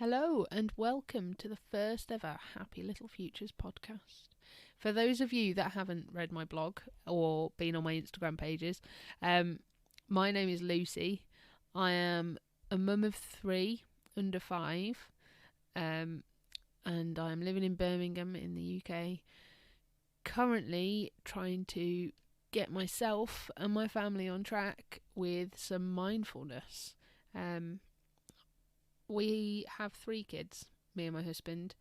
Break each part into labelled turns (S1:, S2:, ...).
S1: Hello and welcome to the first ever Happy Little Futures podcast. For those of you that haven't read my blog or been on my Instagram pages, my name is Lucy. I am a mum of 3 under 5, and I'm living in Birmingham in the UK. Currently trying to get myself and my family on track with some mindfulness. We have 3 kids, me and my husband,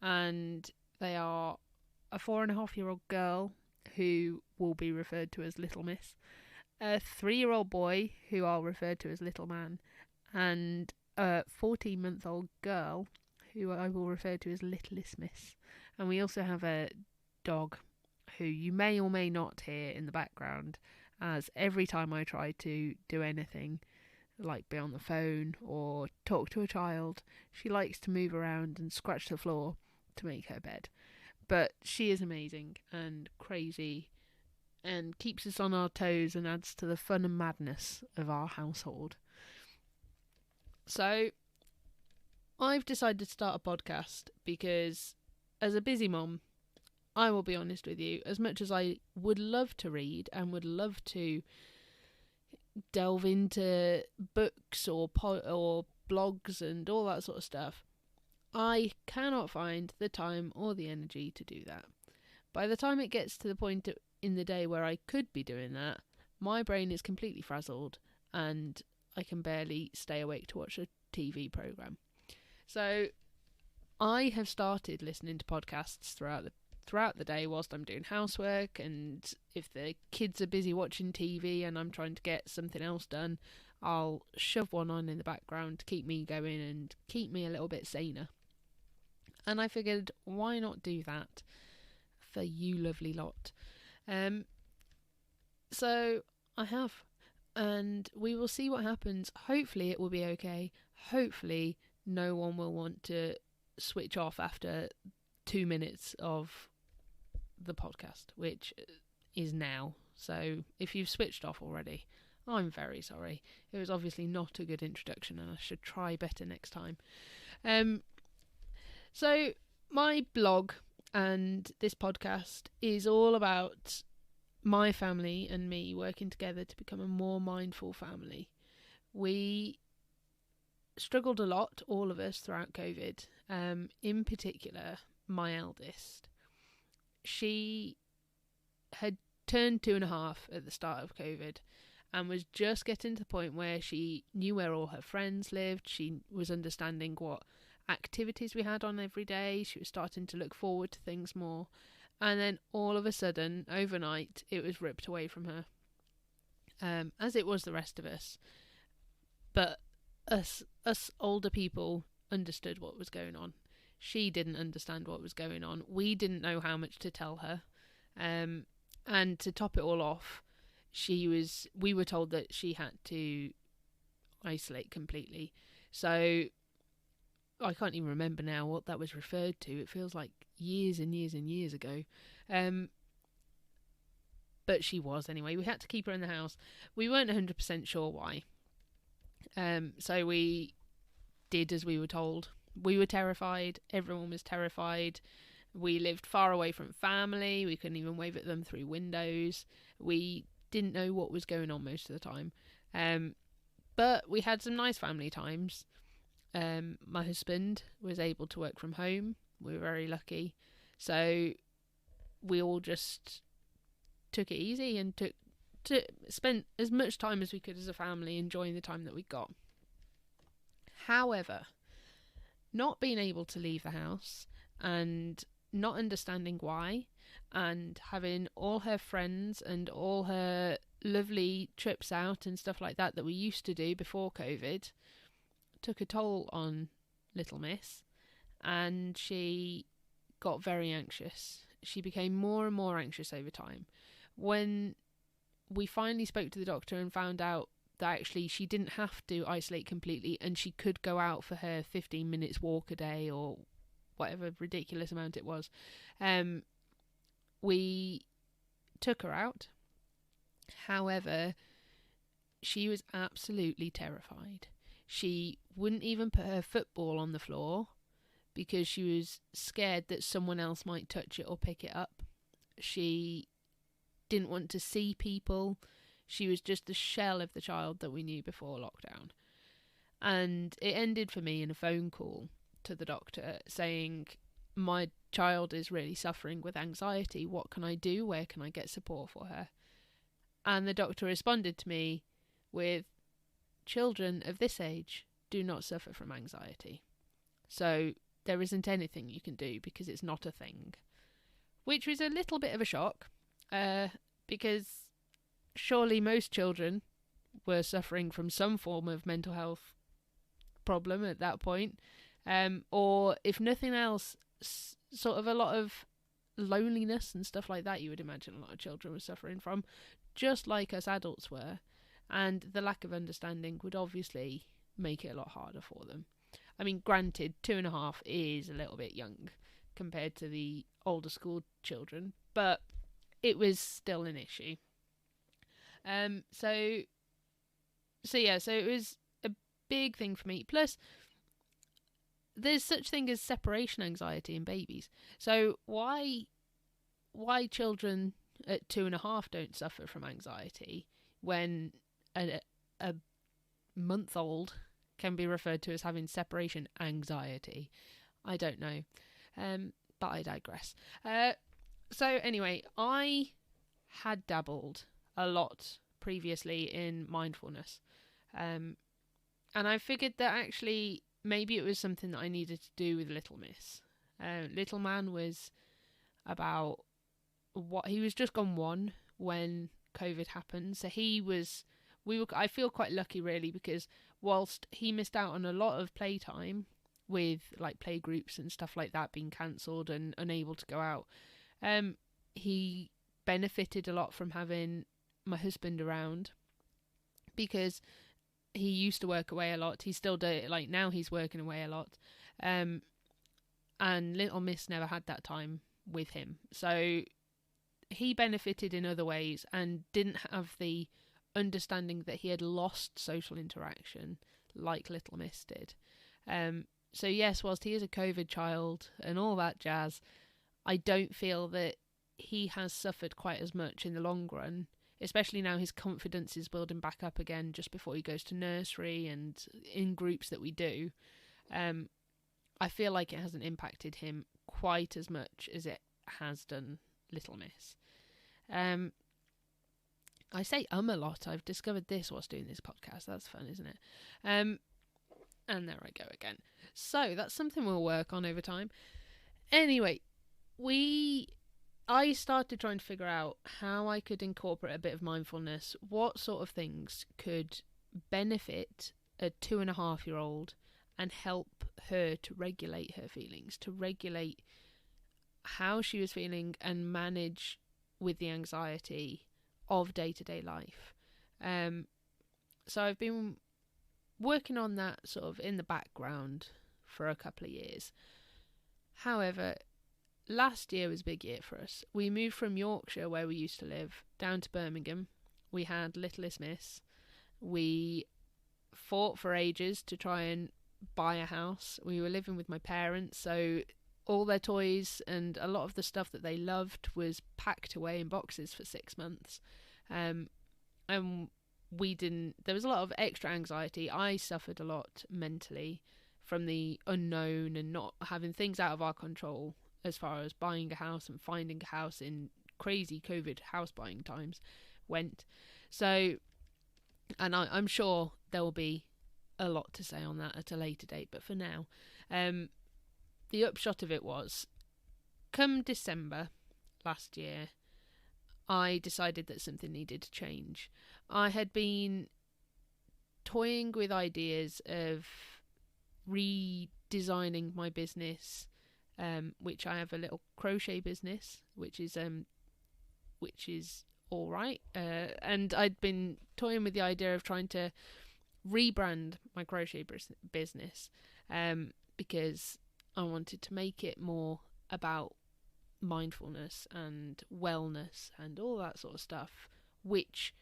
S1: and they are a 4.5-year-old girl who will be referred to as Little Miss, a 3-year-old boy who I'll refer to as Little Man, and a 14-month-old girl who I will refer to as Littlest Miss. And we also have a dog who you may or may not hear in the background, as every time I try to do anything like be on the phone or talk to a child, she likes to move around and scratch the floor to make her bed. But she is amazing and crazy and keeps us on our toes and adds to the fun and madness of our household. So I've decided to start a podcast because, as a busy mom, I will be honest with you, as much as I would love to read and would love to delve into books or blogs and all that sort of stuff, I cannot find the time or the energy to do that. By the time it gets to the point in the day where I could be doing that, my brain is completely frazzled and I can barely stay awake to watch a TV program. So I have started listening to podcasts throughout the day whilst I'm doing housework, and if the kids are busy watching TV and I'm trying to get something else done, I'll shove one on in the background to keep me going and keep me a little bit saner. And I figured, why not do that for you lovely lot? So I have, and we will see what happens. Hopefully it will be okay. Hopefully no one will want to switch off after 2 minutes of the podcast, which is now. So if you've switched off already, I'm very sorry. It was obviously not a good introduction and I should try better next time. So my blog and this podcast is all about my family and me working together to become a more mindful family. We struggled a lot, all of us, throughout COVID. In particular, my eldest. She had turned 2.5 at the start of COVID and was just getting to the point where she knew where all her friends lived. She was understanding what activities we had on every day. She was starting to look forward to things more. And then all of a sudden, overnight, it was ripped away from her. As it was the rest of us. But us older people understood what was going on. She didn't understand what was going on. We didn't know how much to tell her. And to top it all off, we were told that she had to isolate completely. So I can't even remember now what that was referred to. It feels like years and years and years ago. But she was anyway. We had to keep her in the house. We weren't 100% sure why. So we did as we were told. We were terrified. Everyone was terrified. We lived far away from family. We couldn't even wave at them through windows. We didn't know what was going on most of the time. But we had some nice family times. My husband was able to work from home. We were very lucky. So we all just took it easy and spent as much time as we could as a family enjoying the time that we got. However, not being able to leave the house and not understanding why, and having all her friends and all her lovely trips out and stuff like that we used to do before COVID took a toll on Little Miss, and she got very anxious. She became more and more anxious over time. When we finally spoke to the doctor and found out that actually she didn't have to isolate completely and she could go out for her 15 minutes walk a day or whatever ridiculous amount it was, we took her out. However, she was absolutely terrified. She wouldn't even put her football on the floor because she was scared that someone else might touch it or pick it up. She didn't want to see people. She was just the shell of the child that we knew before lockdown. And it ended for me in a phone call to the doctor saying, my child is really suffering with anxiety. What can I do? Where can I get support for her? And the doctor responded to me with, children of this age do not suffer from anxiety. So there isn't anything you can do because it's not a thing. Which was a little bit of a shock, because surely most children were suffering from some form of mental health problem at that point. Or if nothing else, sort of a lot of loneliness and stuff like that you would imagine a lot of children were suffering from, just like us adults were. And the lack of understanding would obviously make it a lot harder for them. I mean, granted, 2.5 is a little bit young compared to the older school children, but it was still an issue. So it was a big thing for me. Plus, there's such thing as separation anxiety in babies. So why children at 2.5 don't suffer from anxiety when a month-old can be referred to as having separation anxiety? I don't know. But I digress. So anyway, I had dabbled a lot previously in mindfulness. And I figured that actually maybe it was something that I needed to do with Little Miss. Little man was he was just gone 1 when COVID happened. So I feel quite lucky really, because whilst he missed out on a lot of playtime with like play groups and stuff like that being cancelled and unable to go out, he benefited a lot from having my husband around, because he used to work away a lot. He still does, like now he's working away a lot. And Little Miss never had that time with him. So he benefited in other ways and didn't have the understanding that he had lost social interaction like Little Miss did. So yes, whilst he is a COVID child and all that jazz, I don't feel that he has suffered quite as much in the long run, especially now his confidence is building back up again just before he goes to nursery and in groups that we do. I feel like it hasn't impacted him quite as much as it has done Little Miss. I say a lot. I've discovered this whilst doing this podcast. That's fun, isn't it? And there I go again. So that's something we'll work on over time. Anyway, I started trying to figure out how I could incorporate a bit of mindfulness. What sort of things could benefit a 2.5-year-old and help her to regulate her feelings, to regulate how she was feeling and manage with the anxiety of day-to-day life. So I've been working on that sort of in the background for a couple of years. However, last year was a big year for us. We moved from Yorkshire, where we used to live, down to Birmingham. We had Littlest Miss. We fought for ages to try and buy a house. We were living with my parents, so all their toys and a lot of the stuff that they loved was packed away in boxes for 6 months. And there was a lot of extra anxiety. I suffered a lot mentally from the unknown and not having things out of our control as far as buying a house and finding a house in crazy COVID house buying times went. So, and I'm sure there will be a lot to say on that at a later date, but for now, the upshot of it was, come December last year, I decided that something needed to change. I had been toying with ideas of redesigning my business, which I have a little crochet business, which is all right. And I'd been toying with the idea of trying to rebrand my crochet business, because I wanted to make it more about mindfulness and wellness and all that sort of stuff, which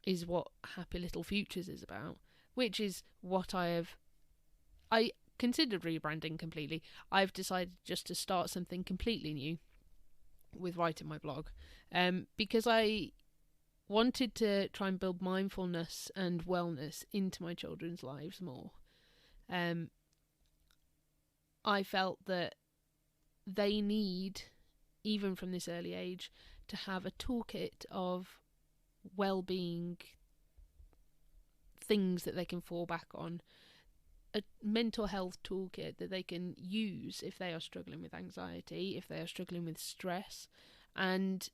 S1: is what Happy Little Futures is about, which is what I considered rebranding completely. I've decided just to start something completely new with writing my blog, because I wanted to try and build mindfulness and wellness into my children's lives more. I felt that they need, even from this early age, to have a toolkit of well-being things that they can fall back on, a mental health toolkit that they can use if they are struggling with anxiety, if they are struggling with stress, and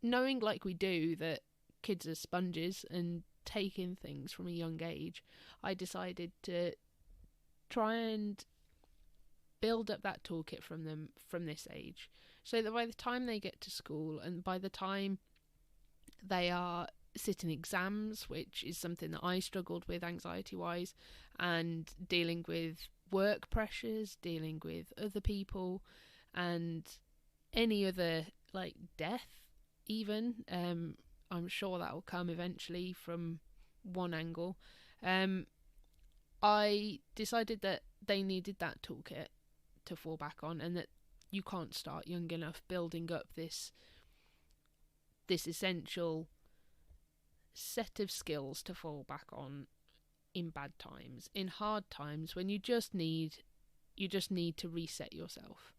S1: knowing, like we do, that kids are sponges and take in things from a young age, I decided to try and build up that toolkit from them from this age, so that by the time they get to school and by the time they are sitting exams, which is something that I struggled with anxiety wise, and dealing with work pressures, dealing with other people, and any other, like death even, I'm sure that will come eventually from one angle. I decided that they needed that toolkit to fall back on, and that you can't start young enough building up this essential set of skills to fall back on in bad times, in hard times, when you just need to reset yourself.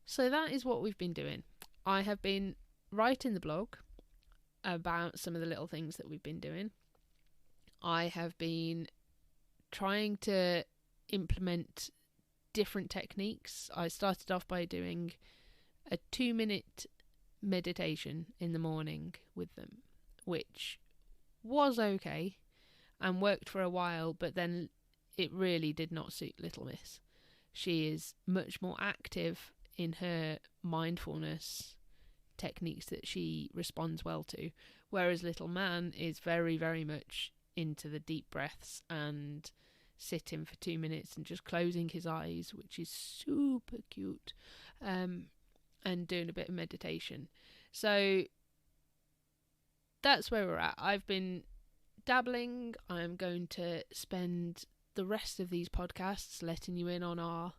S1: So that is what we've been doing. I have been writing the blog about some of the little things that we've been doing. I have been trying to implement different techniques. I started off by doing a 2-minute meditation in the morning with them, which was okay and worked for a while, but then it really did not suit Little Miss. She is much more active in her mindfulness techniques that she responds well to, whereas Little Man is very, very much into the deep breaths and sitting for 2 minutes and just closing his eyes, which is super cute, and doing a bit of meditation. So that's where we're at. I've been dabbling. I'm going to spend the rest of these podcasts letting you in on our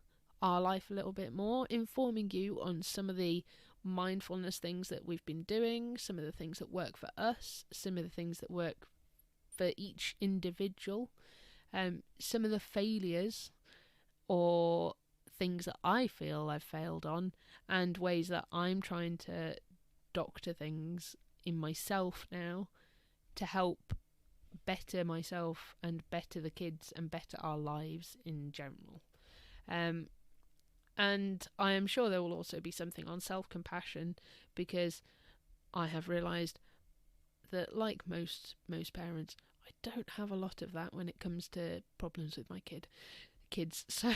S1: life a little bit more, informing you on some of the mindfulness things that we've been doing, some of the things that work for us, some of the things that work for each individual, some of the failures or things that I feel I've failed on, and ways that I'm trying to doctor things in myself now to help better myself and better the kids and better our lives in general. And I am sure there will also be something on self-compassion, because I have realised that, like most parents, I don't have a lot of that when it comes to problems with my kids. So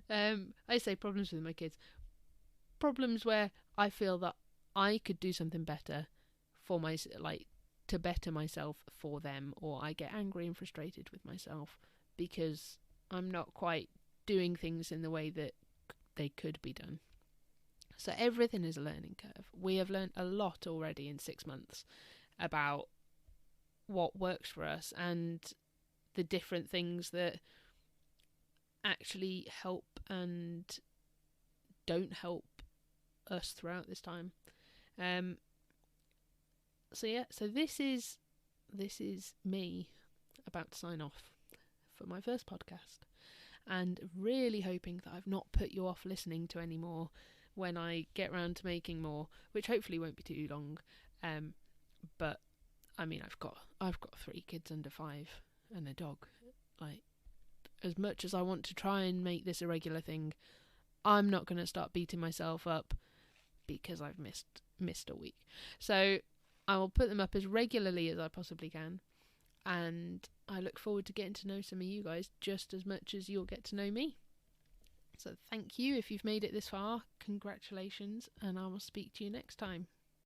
S1: I say problems with my kids, problems where I feel that I could do something better for to better myself for them, or I get angry and frustrated with myself because I'm not quite doing things in the way that they could be done. So everything is a learning curve. We have learned a lot already in 6 months about what works for us and the different things that actually help and don't help us throughout this time. So this is me about to sign off for my first podcast, and really hoping that I've not put you off listening to any more when I get round to making more, which hopefully won't be too long. But I mean, I've got 3 kids under 5 and a dog. Like, as much as I want to try and make this a regular thing, I'm not going to start beating myself up because I've missed a week. So I will put them up as regularly as I possibly can, and I look forward to getting to know some of you guys just as much as you'll get to know me. So thank you if you've made it this far. Congratulations, and I will speak to you next time.